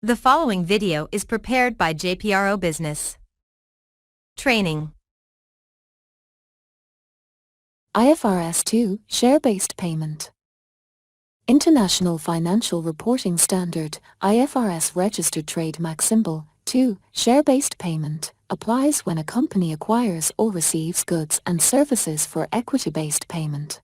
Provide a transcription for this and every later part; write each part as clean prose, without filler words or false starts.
The following video is prepared by Jpro Business Training. IFRS 2 Share-Based Payment. International Financial Reporting Standard, IFRS Registered Trademark Symbol 2, Share-Based Payment, applies when a company acquires or receives goods and services for equity-based payment.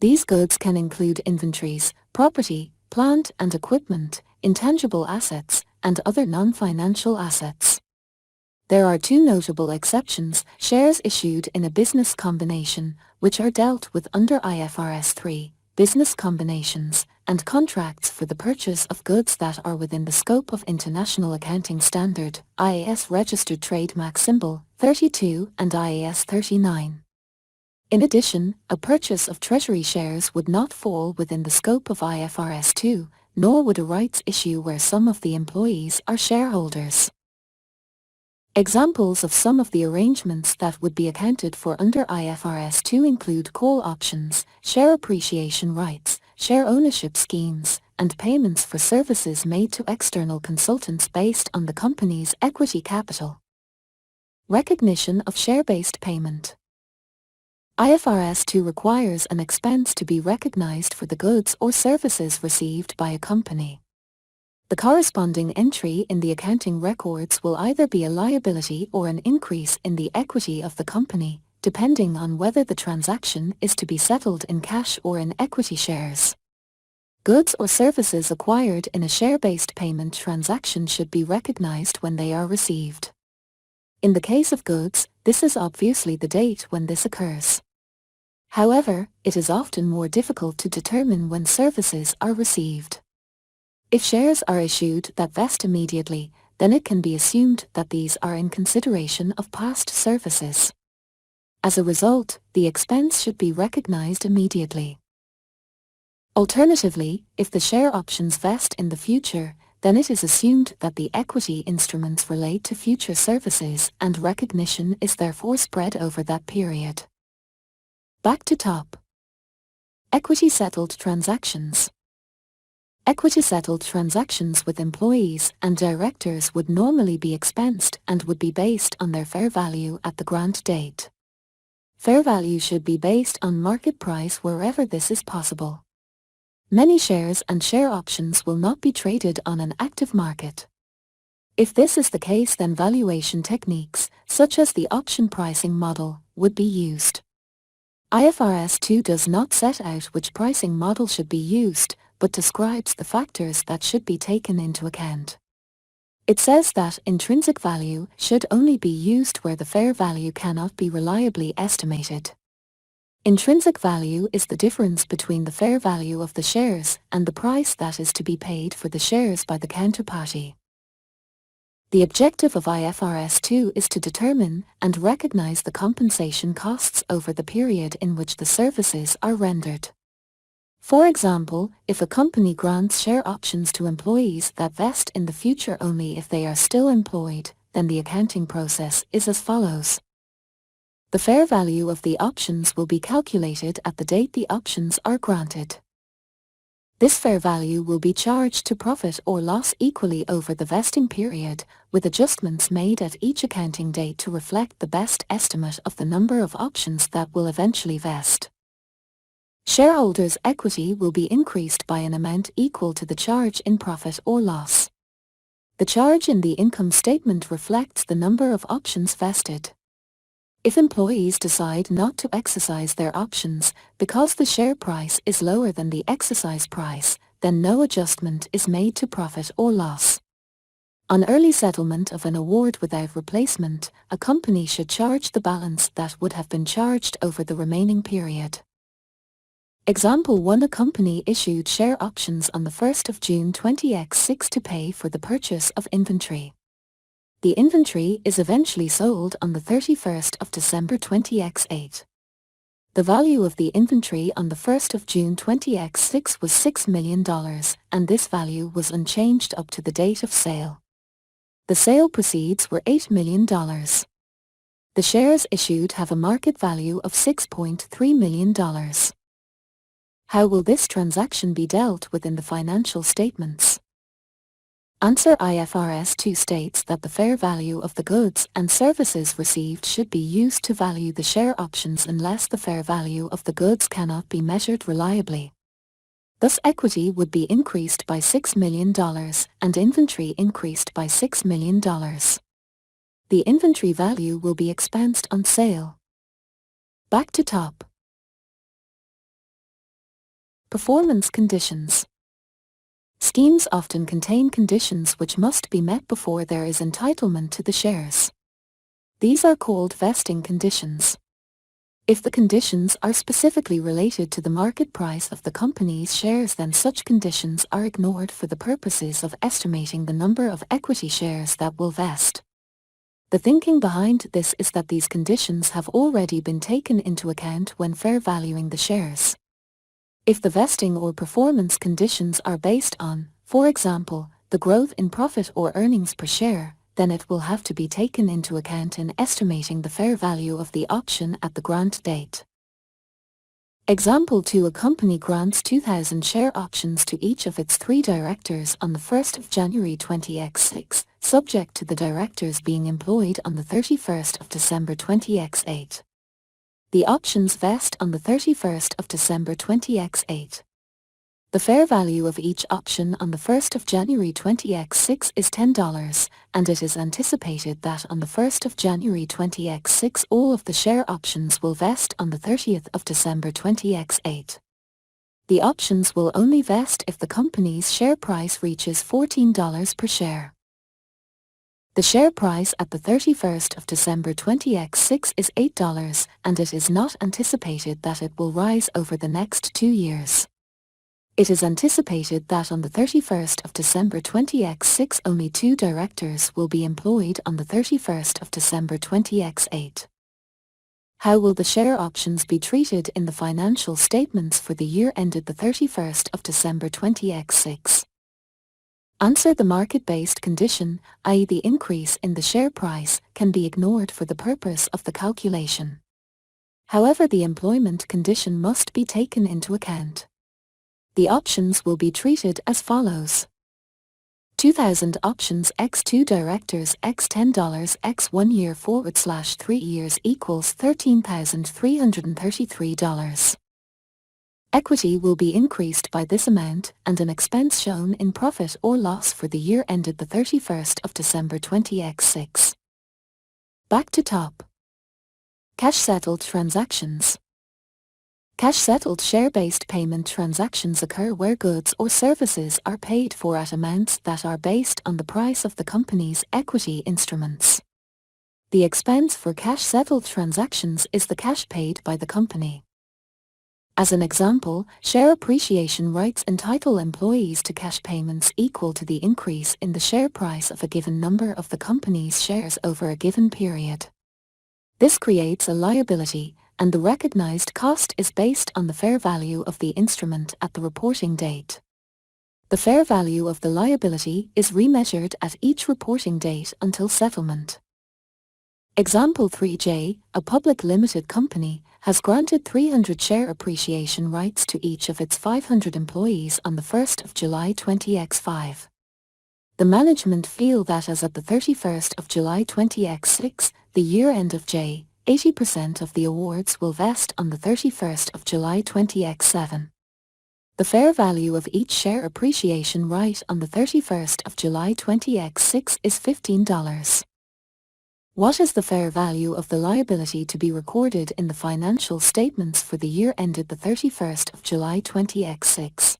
These goods can include inventories, property, plant and equipment, intangible assets, and other non-financial assets. There are two notable exceptions: shares issued in a business combination, which are dealt with under IFRS 3, business combinations, and contracts for the purchase of goods that are within the scope of International Accounting Standard, IAS Registered Trademark Symbol 32 and IAS 39. In addition, a purchase of treasury shares would not fall within the scope of IFRS 2, nor would a rights issue where some of the employees are shareholders. Examples of some of the arrangements that would be accounted for under IFRS 2 include call options, share appreciation rights, share ownership schemes, and payments for services made to external consultants based on the company's equity capital. Recognition of share-based payment. IFRS 2 requires an expense to be recognized for the goods or services received by a company. The corresponding entry in the accounting records will either be a liability or an increase in the equity of the company, depending on whether the transaction is to be settled in cash or in equity shares. Goods or services acquired in a share-based payment transaction should be recognized when they are received. In the case of goods, this is obviously the date when this occurs. However, it is often more difficult to determine when services are received. If shares are issued that vest immediately, then it can be assumed that these are in consideration of past services. As a result, the expense should be recognized immediately. Alternatively, if the share options vest in the future, then it is assumed that the equity instruments relate to future services and recognition is therefore spread over that period. Back to top. Equity-settled transactions. Equity-settled transactions with employees and directors would normally be expensed and would be based on their fair value at the grant date. Fair value should be based on market price wherever this is possible. Many shares and share options will not be traded on an active market. If this is the case, then valuation techniques, such as the option pricing model, would be used. IFRS 2 does not set out which pricing model should be used, but describes the factors that should be taken into account. It says that intrinsic value should only be used where the fair value cannot be reliably estimated. Intrinsic value is the difference between the fair value of the shares and the price that is to be paid for the shares by the counterparty. The objective of IFRS 2 is to determine and recognize the compensation costs over the period in which the services are rendered. For example, if a company grants share options to employees that vest in the future only if they are still employed, then the accounting process is as follows. The fair value of the options will be calculated at the date the options are granted. This fair value will be charged to profit or loss equally over the vesting period, with adjustments made at each accounting date to reflect the best estimate of the number of options that will eventually vest. Shareholders' equity will be increased by an amount equal to the charge in profit or loss. The charge in the income statement reflects the number of options vested. If employees decide not to exercise their options because the share price is lower than the exercise price, then no adjustment is made to profit or loss. On early settlement of an award without replacement, a company should charge the balance that would have been charged over the remaining period. Example 1: A company issued share options on the 1st of June 20x6 to pay for the purchase of inventory. The inventory is eventually sold on the 31st of December 20x8. The value of the inventory on the 1st of June 20x6 was $6 million, and this value was unchanged up to the date of sale. The sale proceeds were $8 million. The shares issued have a market value of $6.3 million. How will this transaction be dealt with in the financial statements? Answer IFRS 2 states that the fair value of the goods and services received should be used to value the share options unless the fair value of the goods cannot be measured reliably. Thus equity would be increased by $6 million and inventory increased by $6 million. The inventory value will be expensed on sale. Back to top. Performance conditions. Schemes often contain conditions which must be met before there is entitlement to the shares. These are called vesting conditions. If the conditions are specifically related to the market price of the company's shares, then such conditions are ignored for the purposes of estimating the number of equity shares that will vest. The thinking behind this is that these conditions have already been taken into account when fair valuing the shares. If the vesting or performance conditions are based on, for example, the growth in profit or earnings per share, then it will have to be taken into account in estimating the fair value of the option at the grant date. Example 2. A company grants 2,000 share options to each of its 3 directors on the 1st of January 20x6, subject to the directors being employed on the 31st of December 20x8. The options vest on the 31st of December 20x8. The fair value of each option on the 1st of January 20x6 is $10, and it is anticipated that on the 1st of January 20x6 all of the share options will vest on the 30th of December 20x8. The options will only vest if the company's share price reaches $14 per share. The share price at the 31st of December 20x6 is $8, and it is not anticipated that it will rise over the next 2 years. It is anticipated that on the 31st of December 20x6 only 2 directors will be employed on the 31st of December 20x8. How will the share options be treated in the financial statements for the year ended the 31st of December 20x6? Answer. The market-based condition, i.e. the increase in the share price, can be ignored for the purpose of the calculation. However, the employment condition must be taken into account. The options will be treated as follows. 2,000 options x 2 directors x $10 x 1 year / 3 years equals $13,333. Equity will be increased by this amount and an expense shown in profit or loss for the year ended the 31st of December 20x6. Back to top. Cash-settled transactions. Cash-settled share-based payment transactions occur where goods or services are paid for at amounts that are based on the price of the company's equity instruments. The expense for cash-settled transactions is the cash paid by the company. As an example, share appreciation rights entitle employees to cash payments equal to the increase in the share price of a given number of the company's shares over a given period. This creates a liability, and the recognized cost is based on the fair value of the instrument at the reporting date. The fair value of the liability is remeasured at each reporting date until settlement. Example 3J, a public limited company, has granted 300 share appreciation rights to each of its 500 employees on the 1st of July 20x5. The management feel that as at the 31st of July 20x6, the year end of J, 80% of the awards will vest on the 31st of July 20x7. The fair value of each share appreciation right on the 31st of July 20x6 is $15. What is the fair value of the liability to be recorded in the financial statements for the year ended the 31st of July 20x6?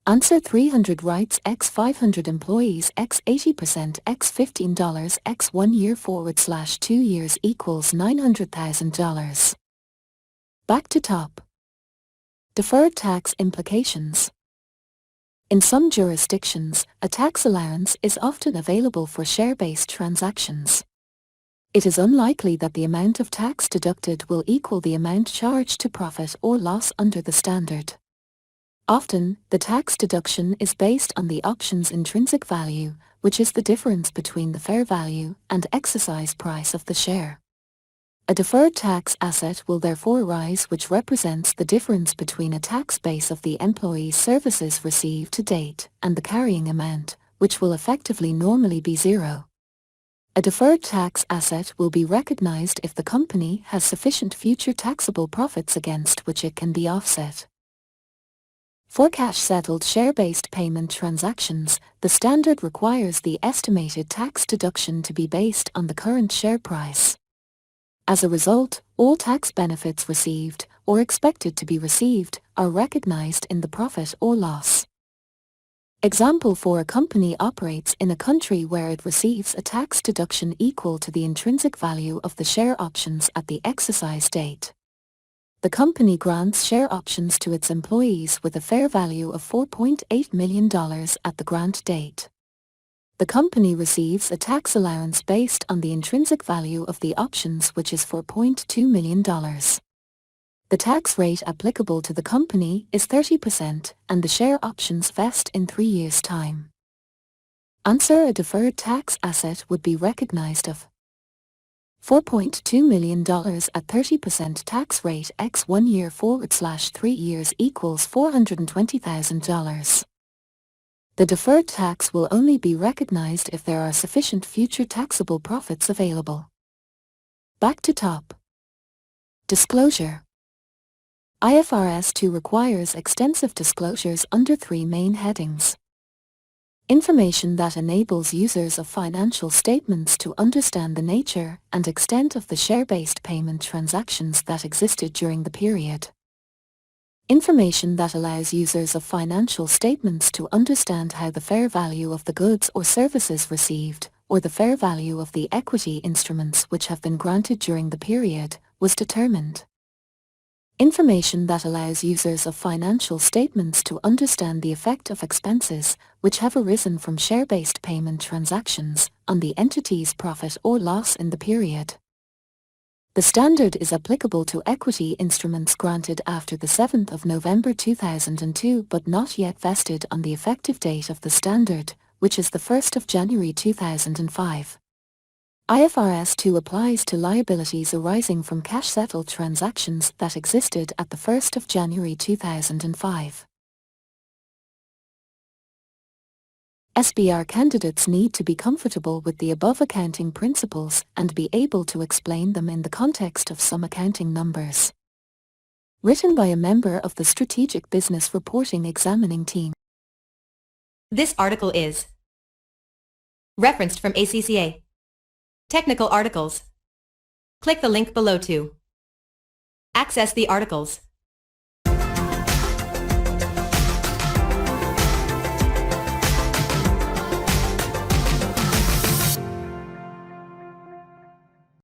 Answer. 300 rights x 500 employees x 80% x $15 x 1 year / 2 years equals $900,000. Back to top. Deferred tax implications. In some jurisdictions, a tax allowance is often available for share-based transactions. It is unlikely that the amount of tax deducted will equal the amount charged to profit or loss under the standard. Often, the tax deduction is based on the option's intrinsic value, which is the difference between the fair value and exercise price of the share. A deferred tax asset will therefore arise, which represents the difference between a tax base of the employee's services received to date and the carrying amount, which will effectively normally be zero. A deferred tax asset will be recognized if the company has sufficient future taxable profits against which it can be offset. For cash-settled share-based payment transactions, the standard requires the estimated tax deduction to be based on the current share price. As a result, all tax benefits received, or expected to be received, are recognized in the profit or loss. Example: for a company operates in a country where it receives a tax deduction equal to the intrinsic value of the share options at the exercise date. The company grants share options to its employees with a fair value of $4.8 million at the grant date. The company receives a tax allowance based on the intrinsic value of the options, which is $4.2 million. The tax rate applicable to the company is 30%, and the share options vest in 3 years' time. Answer: a deferred tax asset would be recognized of $4.2 million at 30% tax rate x 1 year / 3 years equals $420,000. The deferred tax will only be recognized if there are sufficient future taxable profits available. Back to top. Disclosure. IFRS 2 requires extensive disclosures under 3 main headings. Information that enables users of financial statements to understand the nature and extent of the share-based payment transactions that existed during the period. Information that allows users of financial statements to understand how the fair value of the goods or services received, or the fair value of the equity instruments which have been granted during the period, was determined. Information that allows users of financial statements to understand the effect of expenses, which have arisen from share-based payment transactions, on the entity's profit or loss in the period. The standard is applicable to equity instruments granted after the 7th of November 2002 but not yet vested on the effective date of the standard, which is the 1st of January 2005. IFRS 2 applies to liabilities arising from cash-settled transactions that existed at the 1st of January 2005. SBR candidates need to be comfortable with the above accounting principles and be able to explain them in the context of some accounting numbers. Written by a member of the Strategic Business Reporting Examining Team. This article is referenced from ACCA. Technical articles. Click the link below to access the articles.